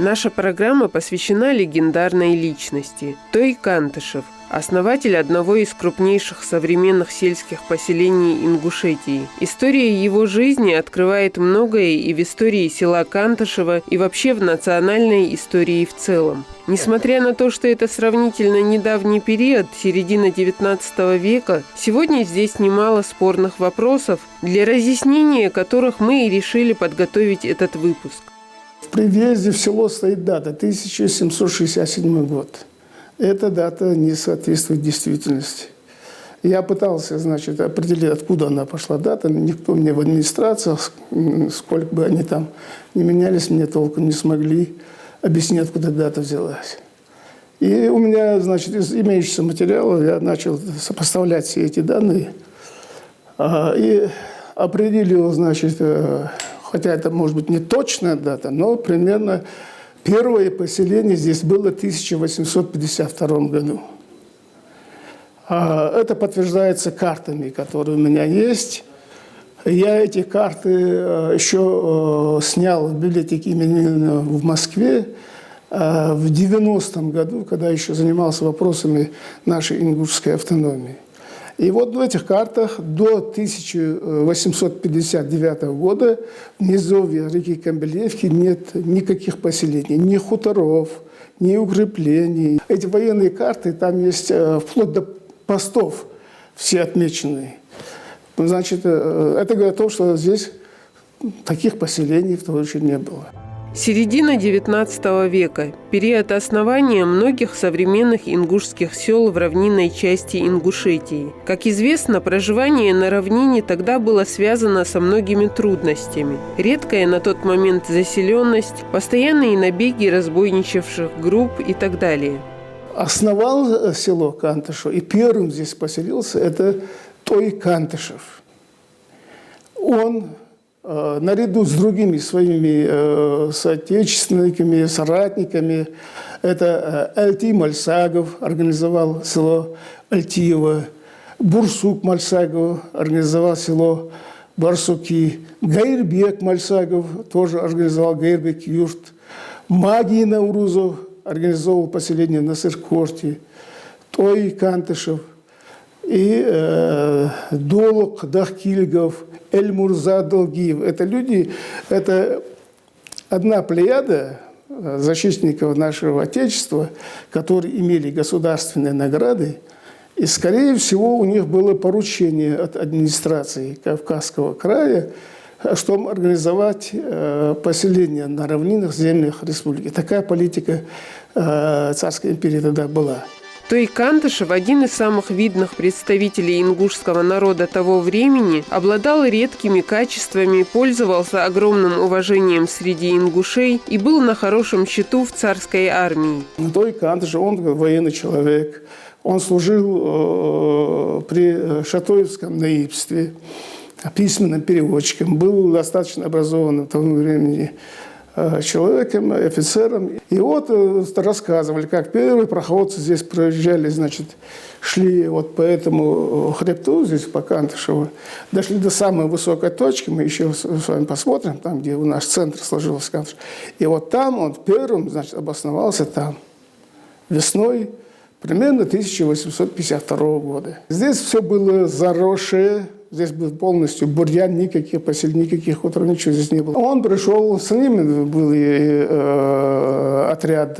Наша программа посвящена легендарной личности – Той Кантышев, основатель одного из крупнейших современных сельских поселений Ингушетии. История его жизни открывает многое и в истории села Кантышево, и вообще в национальной истории в целом. Несмотря на то, что это сравнительно недавний период, середина XIX века, сегодня здесь немало спорных вопросов, для разъяснения которых мы и решили подготовить этот выпуск. При въезде в село стоит дата 1767 год. Эта дата не соответствует действительности. Я пытался, определить, откуда она пошла дата. Никто мне в администрациях, сколько бы они там не менялись, мне толком не смогли объяснить, откуда дата взялась. И у меня, из имеющегося материала я начал сопоставлять все эти данные и определил, хотя это может быть не точная дата, но примерно первое поселение здесь было в 1852 году. Это подтверждается картами, которые у меня есть. Я эти карты еще снял в библиотеке имени в Москве в 90-м году, когда еще занимался вопросами нашей ингушской автономии. И вот в этих картах до 1859 года в низовье реки Камбелевки нет никаких поселений, ни хуторов, ни укреплений. Эти военные карты, там есть вплоть до постов все отмеченные. Это говорит о том, что здесь таких поселений в то время не было. Середина XIX века – период основания многих современных ингушских сел в равнинной части Ингушетии. Как известно, проживание на равнине тогда было связано со многими трудностями. Редкая на тот момент заселенность, постоянные набеги разбойничавших групп и так далее. Основал село Кантышево и первым здесь поселился – это Той Кантышев. Он наряду с другими своими соотечественниками, соратниками, это Эльти Мальсагов организовал село Эльтиево, Бурсук Мальсагов организовал село Барсуки, Гайрбек Мальсагов тоже организовал Гайрбек-Юрт, Магий Наурузов организовал поселение на Сыркорте, Той Кантышев, и Долок Дахкильгов, Эльмурза Долгиев. Это люди, это одна плеяда защитников нашего Отечества, которые имели государственные награды. И, скорее всего, у них было поручение от администрации Кавказского края, чтобы организовать поселение на равнинах землях республики. Такая политика царской империи тогда была. Той Кантышев, один из самых видных представителей ингушского народа того времени, обладал редкими качествами, пользовался огромным уважением среди ингушей и был на хорошем счету в царской армии. Той Кантышев, он военный человек, он служил при Шатоевском наибстве письменным переводчиком, был достаточно образованным в то времени человеком, офицером. И вот рассказывали, как первые проходцы здесь проезжали, шли вот по этому хребту, здесь по Кантышеву, дошли до самой высокой точки, мы еще с вами посмотрим, там, где у нас центр сложился Кантышев. И вот там он первым, обосновался там, весной примерно 1852 года. Здесь все было заросшее. Здесь был полностью бурьян, никаких поселений, никаких хуторов, ничего здесь не было. Он пришел, с ним был отряд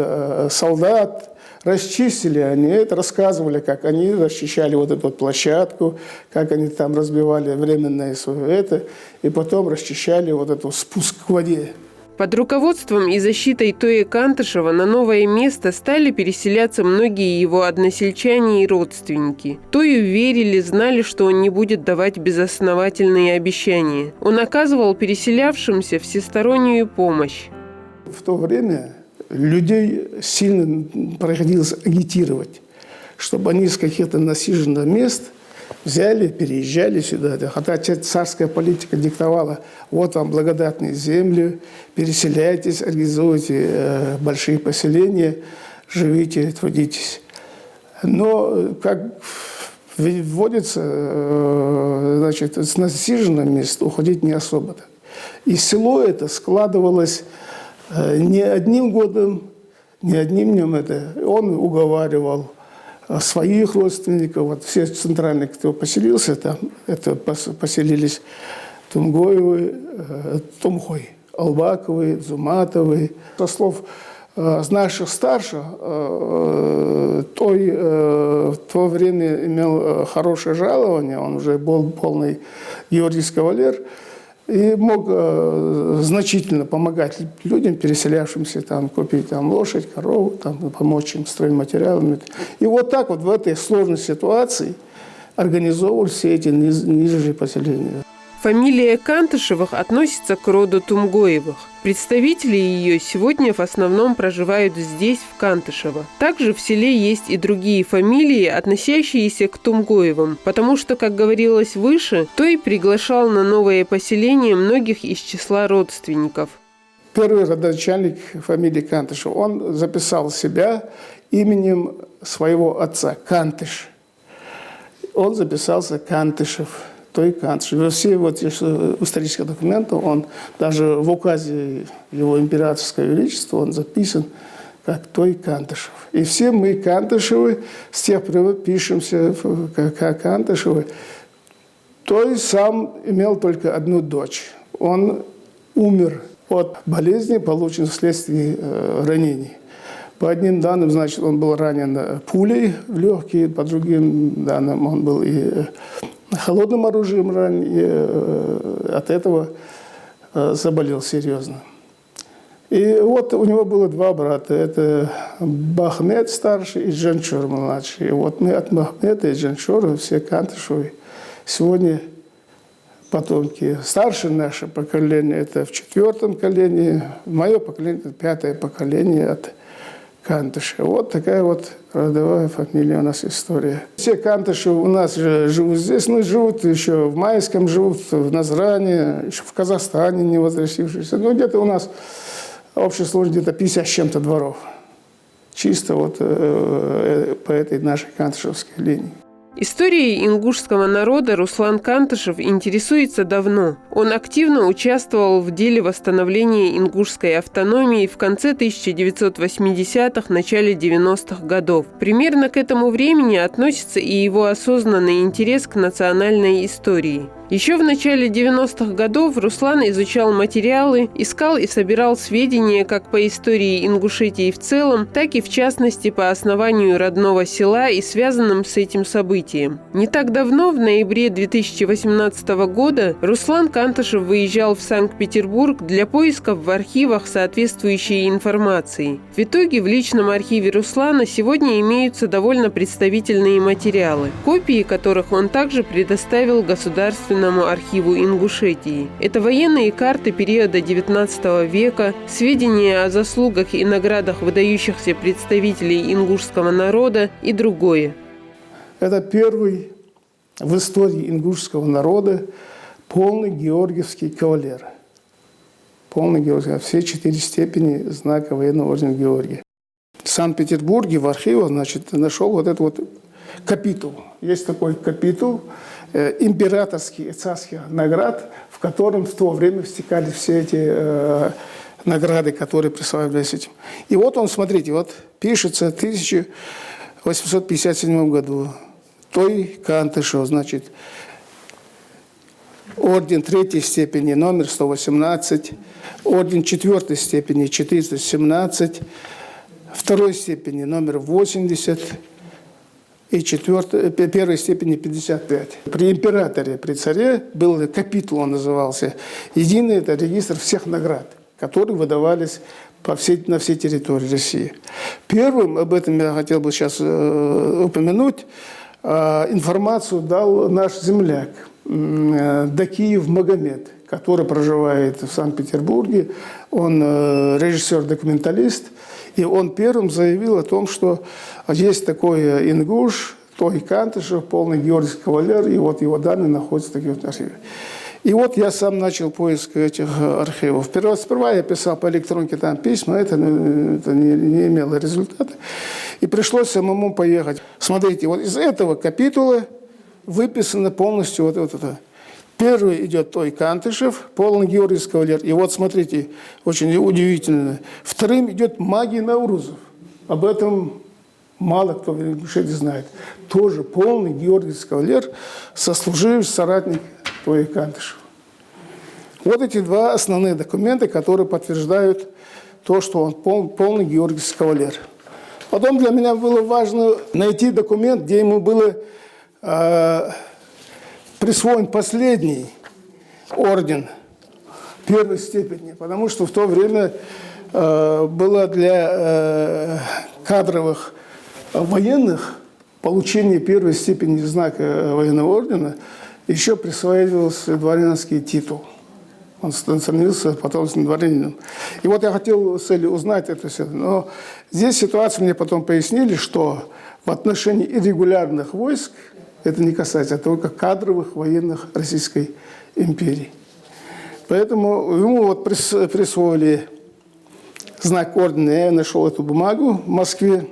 солдат, расчистили они это, рассказывали, как они расчищали вот эту площадку, как они там разбивали временное свое это, и потом расчищали вот эту спуск к воде. Под руководством и защитой Тоя Кантышева на новое место стали переселяться многие его односельчане и родственники. Тою верили, знали, что он не будет давать безосновательные обещания. Он оказывал переселявшимся всестороннюю помощь. В то время людей сильно приходилось агитировать, чтобы они из каких-то насиженных мест взяли, переезжали сюда. Хотя царская политика диктовала: вот вам благодатные земли, переселяйтесь, организуйте большие поселения, живите, трудитесь. Но, как вводится, с насиженного места уходить не особо. И село это складывалось Не одним годом, не одним днем он уговаривал своих родственников, вот все центральные, кто поселился там, это поселились Тумгоевы, Тумхой, Албаковы, Зуматовы. Со слов наших старших, в то время имел хорошее жалование, он уже был полный георгиевский кавалер, и мог значительно помогать людям, переселявшимся, там, купить там, лошадь, корову, там, помочь им стройматериалами. И вот так вот в этой сложной ситуации организовывали все эти нижние поселения. Фамилия Кантышевых относится к роду Тумгоевых. Представители ее сегодня в основном проживают здесь, в Кантышево. Также в селе есть и другие фамилии, относящиеся к Тумгоевым, потому что, как говорилось выше, Той приглашал на новое поселение многих из числа родственников. Первый родоначальник фамилии Кантышев, он записал себя именем своего отца, Кантыш. Он записался Кантышев. Той Кантышев. Во все вот исторических документах, он даже в указе его императорского величества, он записан как Той Кантышев. И все мы Кантышевы, с тех пор пишемся как Кантышевы. Той сам имел только одну дочь. Он умер от болезни, полученной вследствие ранений. По одним данным, значит, он был ранен пулей в легкие, по другим данным, он был и холодным оружием ранен, и от этого заболел серьезно. И вот у него было два брата. Это Бахмет старший и Джанчор младший. И вот мы от Бахмета и Джанчора, все Кантышевы, сегодня потомки. Старшее наше поколение – это в 4-м колене, мое поколение – это 5-е поколение от Кантышева. Вот такая вот родовая фамилия у нас история. Все Кантышевы у нас же живут здесь, но живут еще в Майском, живут в Назране, еще в Казахстане не возвратившиеся. Ну, где-то у нас общая сложность где-то 50 с чем-то дворов. Чисто вот по этой нашей кантышевской линии. Историей ингушского народа Руслан Кантышев интересуется давно. Он активно участвовал в деле восстановления ингушской автономии в конце 1980-х, начале 90-х годов. Примерно к этому времени относится и его осознанный интерес к национальной истории. Еще в начале 90-х годов Руслан изучал материалы, искал и собирал сведения как по истории Ингушетии в целом, так и в частности по основанию родного села и связанным с этим событием. Не так давно, в ноябре 2018 года, Руслан Кантышев выезжал в Санкт-Петербург для поисков в архивах соответствующей информации. В итоге в личном архиве Руслана сегодня имеются довольно представительные материалы, копии которых он также предоставил Государственному архиву Ингушетии. Это военные карты периода XIX века, сведения о заслугах и наградах выдающихся представителей ингушского народа и другое. Это первый в истории ингушского народа полный георгиевский кавалер. Полный георгиевский, все 4 степени знака военного ордена Георгия. В Санкт-Петербурге в архивах, значит, нашел вот этот вот капитул. Есть такой капитул императорских и царских наград, в котором в то время стекали все эти награды, которые присваивались этим. И вот он, смотрите, вот пишется в 1857 году. Той Кантышев, значит, орден 3-й степени номер 118, орден 4-й степени 417, 2-й степени номер 80 и 1-й степени 55. При императоре, при царе был капитул, он назывался. Единый это регистр всех наград, которые выдавались на всей территории России. Первым, об этом я хотел бы сейчас упомянуть, информацию дал наш земляк Дакиев Магомед, который проживает в Санкт-Петербурге. Он режиссер-документалист, и он первым заявил о том, что есть такой ингуш, Той Кантышев, полный георгиевский кавалер, и вот его данные находятся в таких архивах. И вот я сам начал поиск этих архивов. Сперва я писал по электронке там письма, это не имело результата. И пришлось самому поехать. Смотрите, вот из этого капитула выписано полностью вот это. Первый идет Той Кантышев, полный георгиевский кавалер. И вот смотрите, очень удивительно. Вторым идет Магий Наурузов. Об этом мало кто в Ингушетии знает. Тоже полный георгиевский кавалер, сослуживец, соратник Той Кантышев. Вот эти два основные документа, которые подтверждают то, что он полный георгиевский кавалер. Потом для меня было важно найти документ, где ему было присвоен последний орден первой степени, потому что в то время было для кадровых военных получение первой степени знака военного ордена еще присваивался дворянский титул. Он становился потомственным дворянином. И вот я хотел с целью узнать это все. Но здесь ситуацию мне потом пояснили, что в отношении иррегулярных войск это не касается, только кадровых военных Российской империи. Поэтому ему вот присвоили знак ордена. Я нашел эту бумагу в Москве.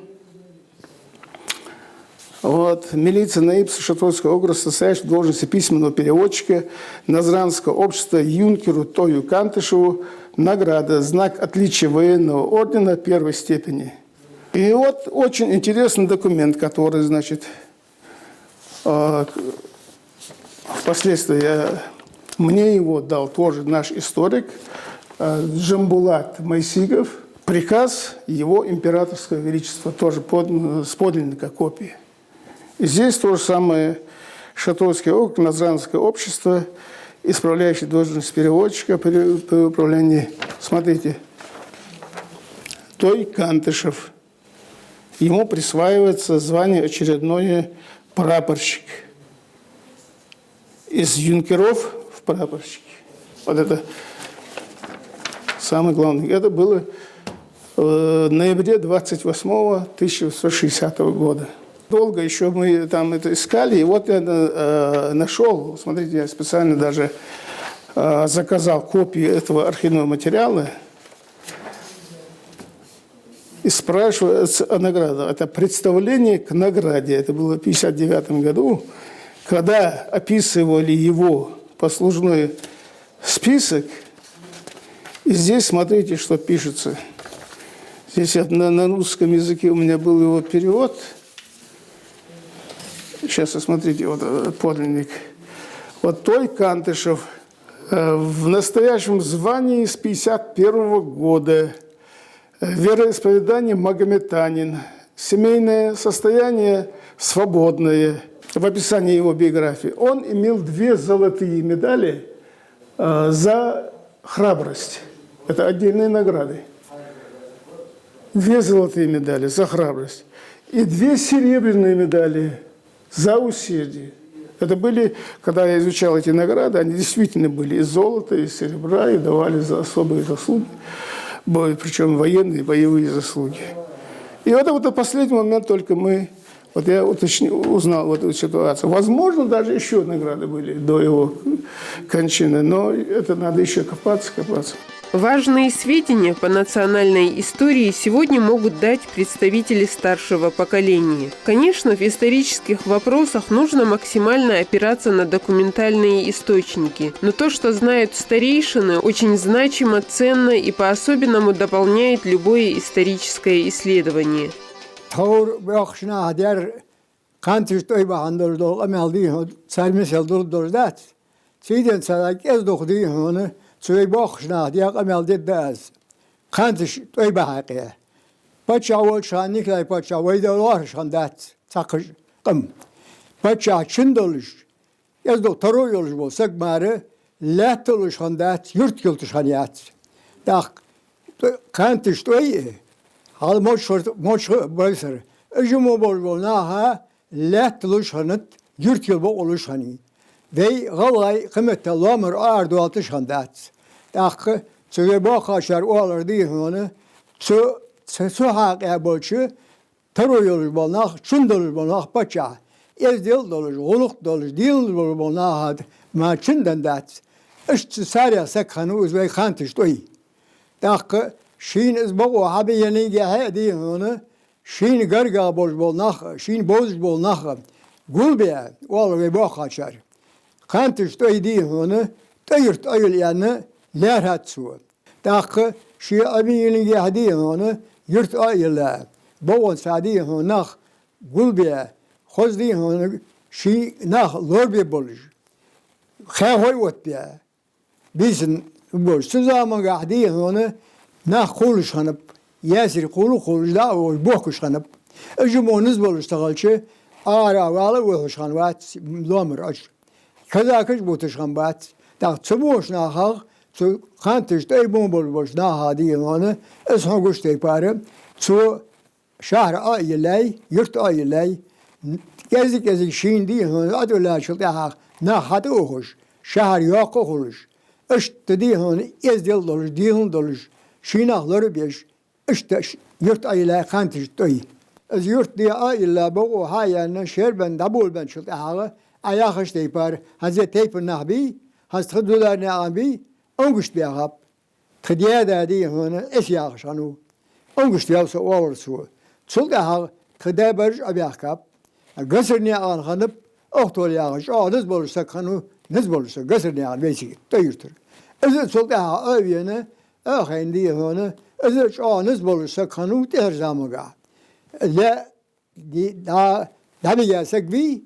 Вот. Милиция Наибса Шатойского округа, состоящая в должности письменного переводчика Назранского общества юнкеру Тою Кантышеву, награда, знак отличия военного ордена первой степени. И вот очень интересный документ, который, значит, впоследствии мне его дал тоже наш историк Джамбулат Майсигов. Приказ его императорского величества, тоже с подлинника копии. И здесь то же самое Шатойский округ, Назранское общество, исправляющий должность переводчика при управлении. Смотрите, Той Кантышев. Ему присваивается звание очередное прапорщик. Из юнкеров в прапорщики. Вот это самое главное. Это было в ноябре 28-го 1960 года. Долго еще мы там это искали, и вот я нашел, смотрите, я специально даже заказал копию этого архивного материала и спрашивается о награде. Это представление к награде, это было в 1959 году, когда описывали его послужной список, и здесь смотрите, что пишется. Здесь на русском языке у меня был его перевод. Сейчас смотрите, вот подлинник. Вот Той Кантышев в настоящем звании с 1951 года. Вероисповедание магометанин. Семейное состояние свободное. В описании его биографии. Он имел 2 золотые медали за храбрость. Это отдельные награды. 2 золотые медали за храбрость. И 2 серебряные медали за усердие. Это были, когда я изучал эти награды, они действительно были из золота, из серебра, и давали за особые заслуги, причем военные, боевые заслуги. И вот в последний момент только я узнал вот эту ситуацию. Возможно, даже еще награды были до его кончины, но это надо еще копаться. Важные сведения по национальной истории сегодня могут дать представители старшего поколения. Конечно, в исторических вопросах нужно максимально опираться на документальные источники, но то, что знают старейшины, очень значимо, ценно и по-особенному дополняет любое историческое исследование. Цвейбахшна, я камел дедас. Хантиш той бахакия. Пачавол шаниклай пачавой доларшан дат. Цакш кам. Пача чиндолш. Яздо тароyolш бол сагмары латолшан дат юрткилтшан ят. Так хантиш той хал моч байсар. Эжмо бол наха латолшанат юрткил бол олшани. Ve galay kıymetli lamır ardu altış handat. Tak çöge bakışar olar diye onu çö hak bolçu taroyol bolnak çundol bolnak paça. Ezdil dolur oluk dolur dil dolur bolnak ma çundan dat. İşte sarya sakhanı uzbey khantiş toy. Tak şin izbago abi yeni gehe diye onu şin garga bolnak şin boz bolnak gulbe olar ve bakışar. Kantiş toydi onu toyurt ayıl yani lerhat su. Dakı şi abi yeni hadi onu yurt ayıla. Boğun sadi onu nak gulbiye. Khozdi onu şi nak lorbi buluş. Khahoy otbiye. Bizim bu zaman hadi onu nak kuluş hanıp yasir kulu da o bokuş hanıp. Ejumonuz buluş tağalçı ara valı bokuş hanvat lomur aç. Kazakış butuşkan bat. Da çubuş nahaq, çu kantiş de boş nahadi onu. Es hoguş de parı. Çu şehir ayılay, yurt ayılay. Gezik şimdi onu adola çıldı ha. Nahadı oğuş. Şehir yok oğuş. İşte di onu ezdil doluş, dihun doluş. Şinahları beş. İşte yurt ayılay kantiş doy. Ez yurt diye ayılay bu hayanın şehir ben dabul ben çıldı ha. Ayakış de par. Hazret Teyfur Nahbi, Hazret Hıdüler Nahbi, Onguş bir ağab. Tıdiye de diye onu esyakış anu. Onguş diyalsa olursu. Çul da ha tıdiye barış abi ağab. Gısır ne ağan hanıp, ohtol yağış. Nız bulursa kanu, nız bulursa gısır ne ağan vesik. Doyurtur. Özür çul da ha öviyene, öğen diye onu. Özür nız bulursa kanu der zamaga. Le da bir gelsek bir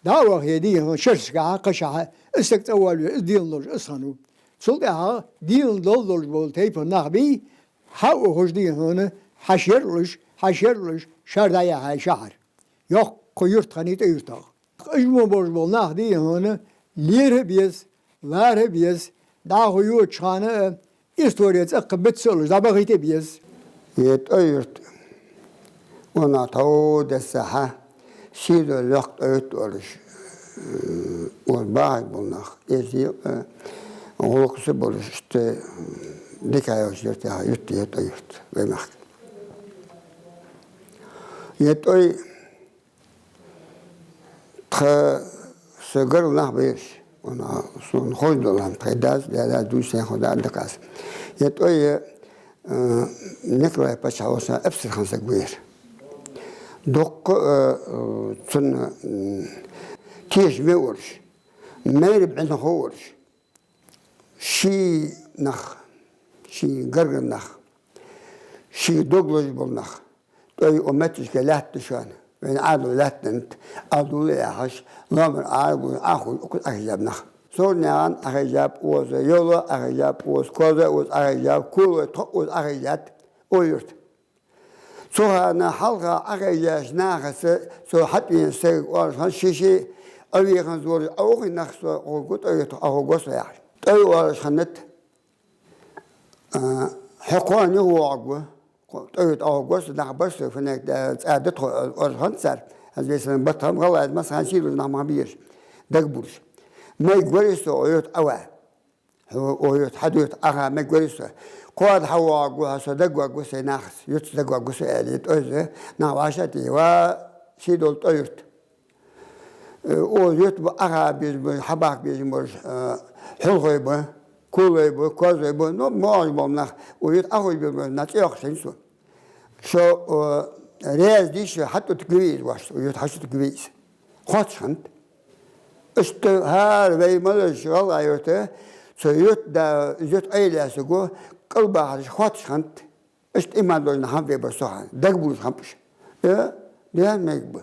daha vaktiye şerska kaşa istek awal diyorlar ısanu. Sulda diyor doldur bol teype nahbi ha o hocdi onu haşerluş şerdaya hay şahar. Yok koyurt tanite yurta. Ejmo bol nahdi onu lire biz var biz daha huyu çanı istoriyet akbet solur da bagite biz. Yet ayırt. Ona tavu desaha şiir lakt ayırt oluş. Olbay bulnak. Ezi oluksu buluş işte dikayos yurt ya yurt ve mak. Yet ay ta segar nah beş. Ona son hoydolan pedaz ya du sen hodan dakas. Yet ay nekroya paçaosa hepsi hansak bir. Dok tun تيش بورش مير بعند خورش شي نخ شي قرقر نخ شي دوغلوج بالنخ توي أمتش كلات تشان وين عادو لاتنت عادو ليحش نامر عاربو أخو أكل أخجاب نخ صور نعان أخجاب وز يولو أخجاب وز كوزا وز أخجاب كل وز أخجات ويرت سوها حلقة أخجاش ناخس سو حتى ينسيق وارشان شيشي أبي خنزور أوقي نخسو أوقت أوقت يعني أي وارش خنت حقواني هو عقوة أوقت أوقت نخبرش فنك عادته أرخنسر هذا مثلا بطهم غلط مثلا شيء لنا ما بيش دقبرش ما يقولش أوقت أوا أوقت حدوث أخا ما يقولش قاد حوا عقوة صدق عقوة سيناخس يتصدق عقوة سياليت أوزه نعواشتي وشيء دولت أوقت o yurt bu aha biz bu habak bizim bu hulgoy bu kuloy bu kozoy bu no moy bomnak o yurt ahoy bir nat yok sen su şu rez diş hatta tgüviz var o yurt hatta tgüviz kaçant işte her ve malış vallahi yurtta şu yurt da yurt ailesi go kalba kaçant işte imadolun hamve basohan dagbul hampuş ya demek bu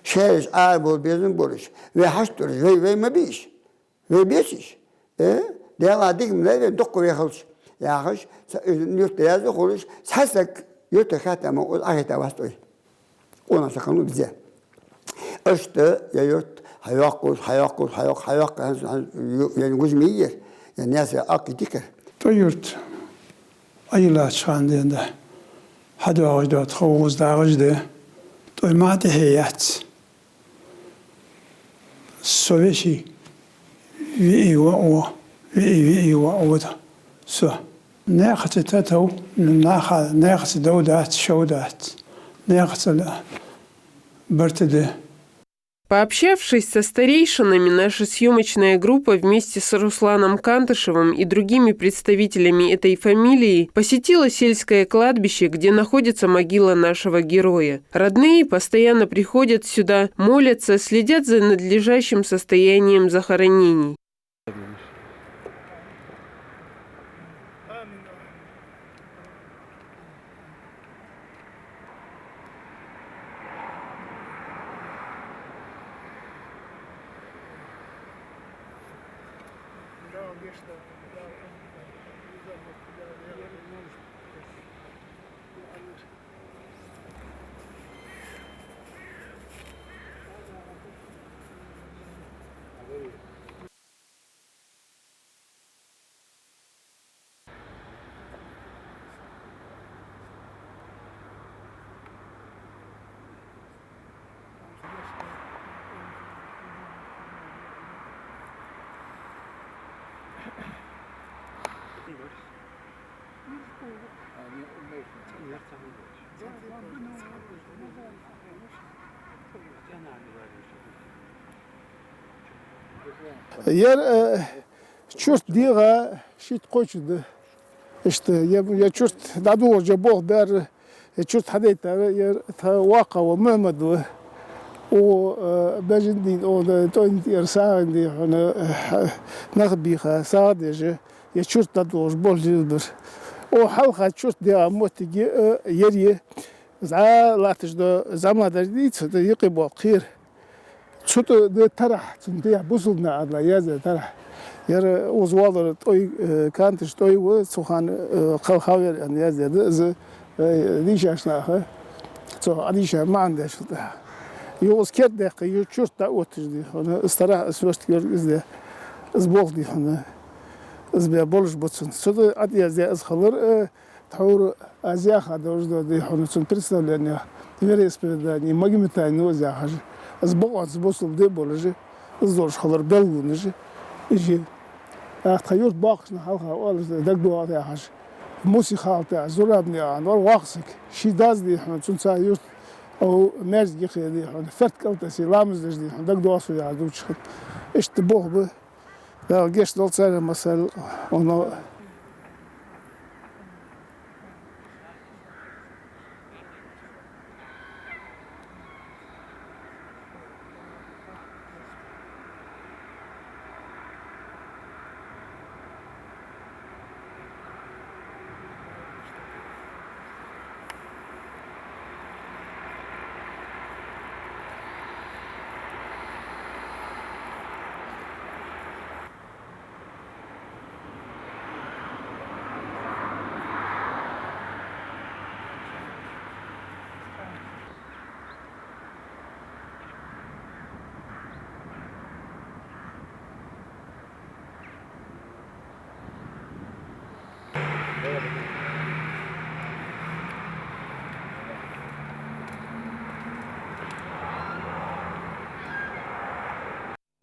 şehir ağabey bizim buluş ve haştır ve mebiş ve beşiş değerli kimler dokku ve halş ya haş yurt yazı konuş sasak yurt hatama o ahite vastoy ona sakını bize işte ya yurt hayak yani guzmiyer yani neyse akitik to yurt ayla çandığında hadi ağacda tavuz dağıcdı to mate heyat سويشي وي ودا سو ناقة تتو ناقة دودات شودات ناقة برتده Пообщавшись со старейшинами, наша съемочная группа вместе с Русланом Кантышевым и другими представителями этой фамилии посетила сельское кладбище, где находится могила нашего героя. Родные постоянно приходят сюда, молятся, следят за надлежащим состоянием захоронений. Yer çurt diye şit koçdu. İşte ya çurt dadu hoca bol ber çurt hadeyta yer ta vaka ve Mehmedu o bejindin o da toint yer sağindi ona nagbiha sadece ya çurt dadu hoca bol dildir. O halka çurt diye motigi yeri za latışda zamadar değil de yıkıbo khir. Çutu de tarah çünkü ya buzulna adla yazı tarah. Yer uzvalır toy kantış toy ve soğan kavhaver yani yazdı z dişaşna ha. So adişa manda şurada. Yol skerde ki çurta oturdu. Ona istara sözt görüzde. Zboldi ona. Zbe boluş butsun. Suda ad yazı az khalır tavur azya khadorda de ona sun представление. Вере исповедание магиметайно захаж. Збоғат збосылды болыжы, ыздорыш қалар бәлгуныжы, іші. Ақтқа юрт бақышны халқа олыжды, дәгдуаты ағаш. Муси қалты, зурабны аған, var вақсык, шидаз дейхін, чунца юрт, о мәрзгі қия дейхін, фәрт калтасы, ламыздыж дейхін, дәгдуасы яғды ұчықын. Ішті боқ бұ, геш долцәрі масал, оны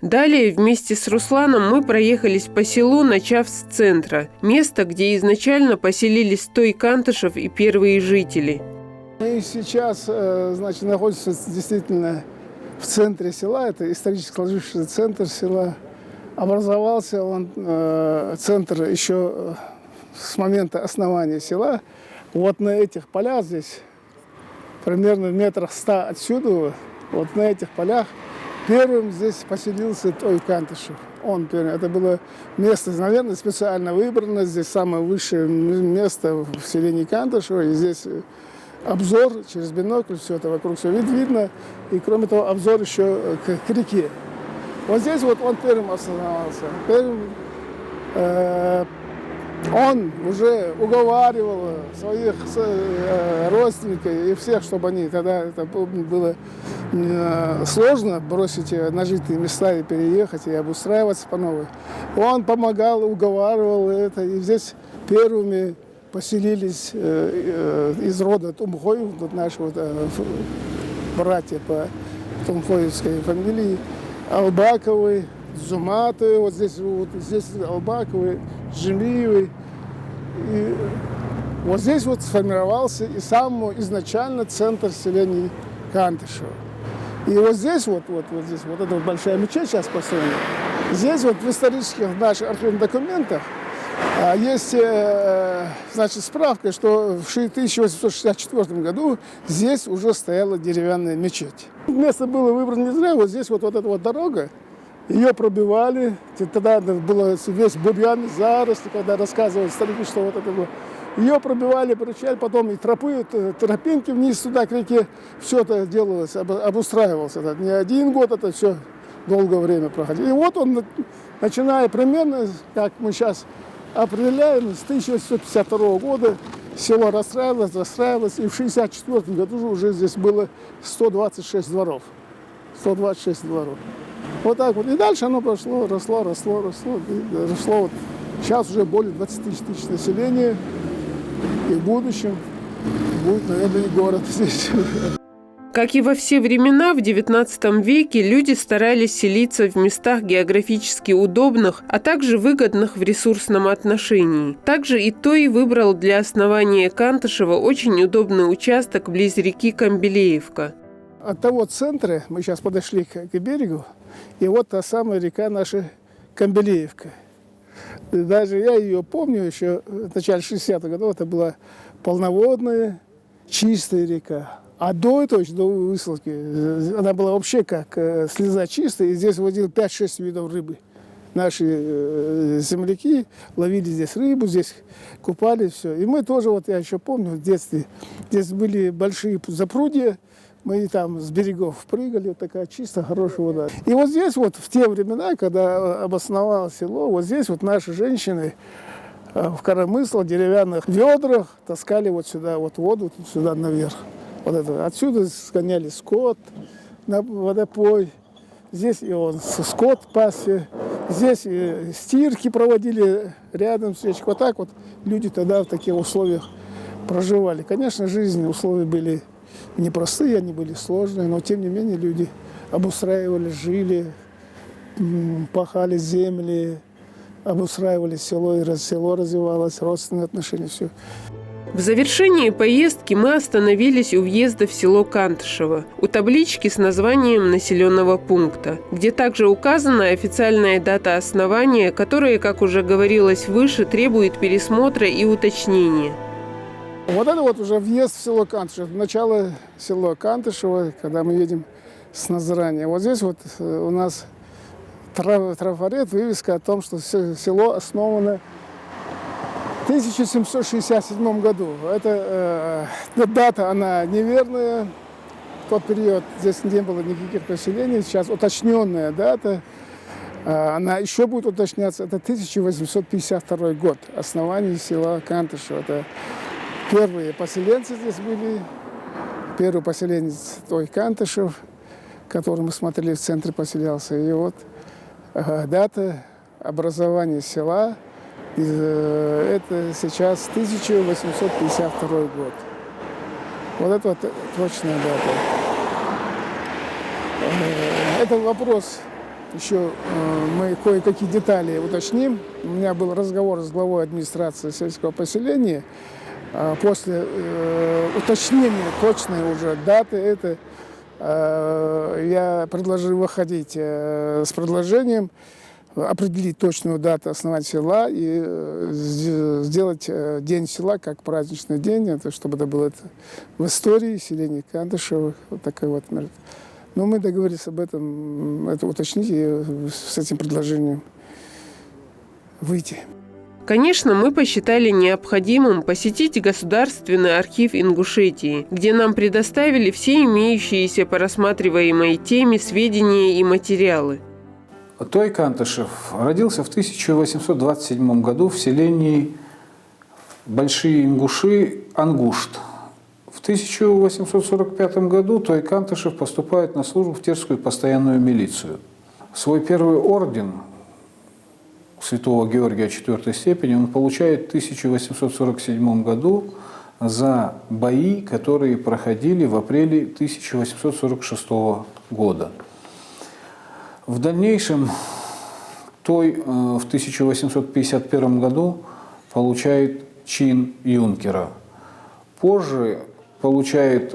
Далее вместе с Русланом мы проехались по селу, начав с центра, место, где изначально поселились Той Кантышев и первые жители. Мы сейчас, значит, находимся действительно в центре села, это исторически сложившийся центр села. Образовался он, центр, еще с момента основания села. Вот на этих полях здесь, примерно в метрах 100 отсюда, вот на этих полях, первым здесь поселился Той Кантышев. Он первый. Это было место, наверное, специально выбрано. Здесь самое высшее место в селении Кантышева. И здесь обзор через бинокль, все это вокруг все видно. И кроме того, обзор еще к реке. Вот здесь вот он первым остановился. Первым, он уже уговаривал своих родственников и всех, чтобы они, тогда это было сложно бросить нажитые места и переехать, и обустраиваться по новой. Он помогал, уговаривал это, и здесь первыми поселились из рода Тумхоев, вот наши вот, братья по Тумхоевской фамилии, Албаковы, Зуматовы, вот здесь Албаковы, Джемиевы. И вот здесь вот сформировался и сам изначально центр селения Кантышева. И вот здесь, вот здесь, вот эта вот большая мечеть сейчас построена. Здесь вот в исторических наших архивных документах есть, значит, справка, что в 1864 году здесь уже стояла деревянная мечеть. Место было выбрано не зря. Вот здесь вот эта вот дорога, ее пробивали. Тогда было весь бурьян, заросли, когда рассказывали старики, что вот это было. Ее пробивали, прочали, потом и тропы, тропинки вниз туда, к реке. Все это делалось, обустраивалось. Это не один год, это все долгое время проходило. И вот он, начиная примерно, как мы сейчас определяем, с 1852 года село расстраивалось, и в 1964 году уже здесь было 126 дворов. 126 дворов. Вот так вот. И дальше оно прошло, росло. Вот. Сейчас уже более 20 тысяч населения. И в будущем будет, наверное, и город здесь. Как и во все времена, в XIX веке люди старались селиться в местах географически удобных, а также выгодных в ресурсном отношении. Также и Той выбрал для основания Кантышева очень удобный участок близ реки Камбелеевка. От того центра мы сейчас подошли к берегу, и вот та самая река наша Камбелеевка. И даже я ее помню еще в начале 60-х годов, это была полноводная, чистая река. А до этого, до высылки, она была вообще как слеза чистая, и здесь водил 5-6 видов рыбы. Наши земляки ловили здесь рыбу, здесь купались, все. И мы тоже, вот я еще помню, в детстве, здесь были большие запрудья, мы там с берегов прыгали, вот такая чистая, хорошая вода. И вот здесь вот в те времена, когда обосновалось село, вот здесь вот наши женщины в коромыслах, деревянных ведрах таскали вот сюда вот воду, сюда наверх. Вот это. Отсюда сгоняли скот на водопой. Здесь и он скот пасся. Здесь и стирки проводили рядом с речкой. Вот так вот люди тогда в таких условиях проживали. Конечно, жизненные условия были непростые, они были сложные, но тем не менее люди обустраивали, жили, пахали земли, обустраивали село, и село развивалось, родственные отношения, все. В завершении поездки мы остановились у въезда в село Кантышево, у таблички с названием населенного пункта, где также указана официальная дата основания, которая, как уже говорилось выше, требует пересмотра и уточнения. Вот это вот уже въезд в село Кантышево, начало села Кантышево, когда мы едем с Назрани. Вот здесь вот у нас трафарет, вывеска о том, что село основано в 1767 году. Это дата, она неверная. В тот период здесь не было никаких поселений. Сейчас уточненная дата. Она еще будет уточняться. Это 1852 год. Основание села Кантышево. Это первые поселенцы здесь были. Первый поселенец Той Кантышев, который мы смотрели в центре, поселялся. И вот дата образования села. Это сейчас 1852 год. Вот это вот точная дата. Это вопрос, еще мы кое-какие детали уточним. У меня был разговор с главой администрации сельского поселения. После уточнения точной уже даты, я предложил выходить с предложением определить точную дату основания села и сделать День села как праздничный день, чтобы это было в истории селения Кантышева. Вот такой вот. Но мы договорились об этом, это уточнить и с этим предложением выйти. Конечно, мы посчитали необходимым посетить Государственный архив Ингушетии, где нам предоставили все имеющиеся по рассматриваемой теме сведения и материалы. Той Кантышев родился в 1827 году в селении Большие Ингуши Ангушт. В 1845 году Той Кантышев поступает на службу в Терскую постоянную милицию. Свой первый орден Святого Георгия 4 степени он получает в 1847 году за бои, которые проходили в апреле 1846 года. В дальнейшем Той в 1851 году получает чин юнкера. Позже получает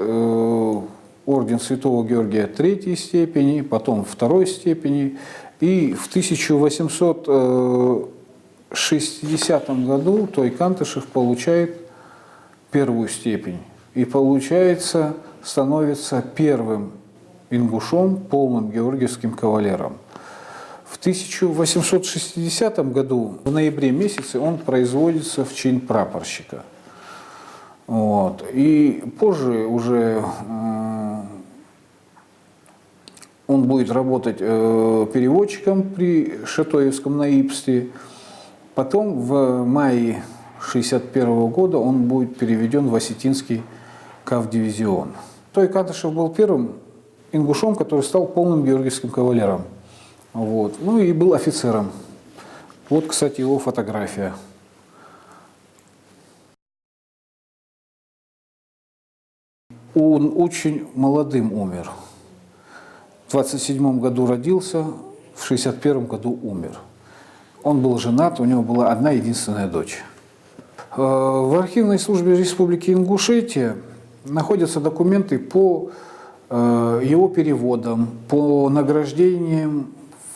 орден Святого Георгия третьей степени, потом второй степени. И в 1860 году Той-Кантышев получает первую степень. И получается, становится первым ингушом, полным георгиевским кавалером. В 1860 году, в ноябре месяце, он производится в чин прапорщика. Вот. И позже уже он будет работать переводчиком при Шатоевском наибстве. Потом в мае 1961 года он будет переведен в Осетинский кавдивизион. Той-Кантышев был первым ингушом, который стал полным георгиевским кавалером. Вот. Ну и был офицером. Вот, кстати, его фотография. Он очень молодым умер. В 27 году родился, в 61 году умер. Он был женат, у него была одна единственная дочь. В архивной службе Республики Ингушетия находятся документы по его переводам, по награждениям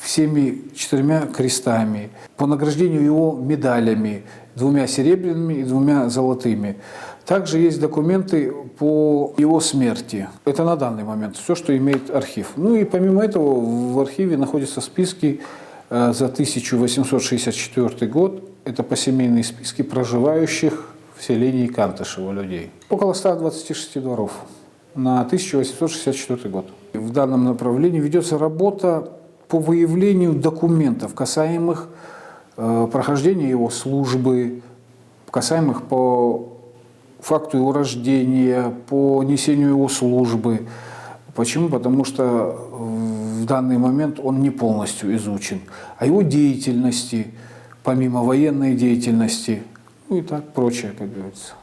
всеми 4 крестами, по награждению его медалями, 2 серебряными и 2 золотыми. Также есть документы по его смерти. Это на данный момент все, что имеет архив. Ну и помимо этого в архиве находятся списки за 1864 год. Это посемейные списки проживающих в селении Кантышево людей. Около 126 дворов на 1864 год. В данном направлении ведется работа по выявлению документов, касаемых прохождения его службы, касаемых по факту его рождения, по несению его службы. Почему? Потому что в данный момент он не полностью изучен. А его деятельности, помимо военной деятельности, ну и так прочее, как говорится.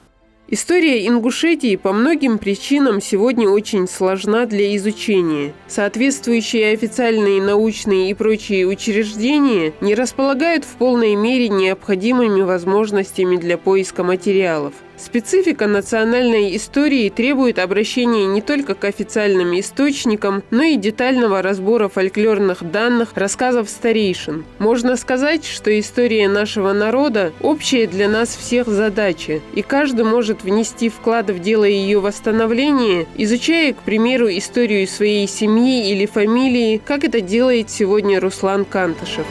История Ингушетии по многим причинам сегодня очень сложна для изучения. Соответствующие официальные, научные и прочие учреждения не располагают в полной мере необходимыми возможностями для поиска материалов. Специфика национальной истории требует обращения не только к официальным источникам, но и детального разбора фольклорных данных, рассказов старейшин. Можно сказать, что история нашего народа – общая для нас всех задача, и каждый может внести вклад в дело ее восстановления, изучая, к примеру, историю своей семьи или фамилии, как это делает сегодня Руслан Кантышев.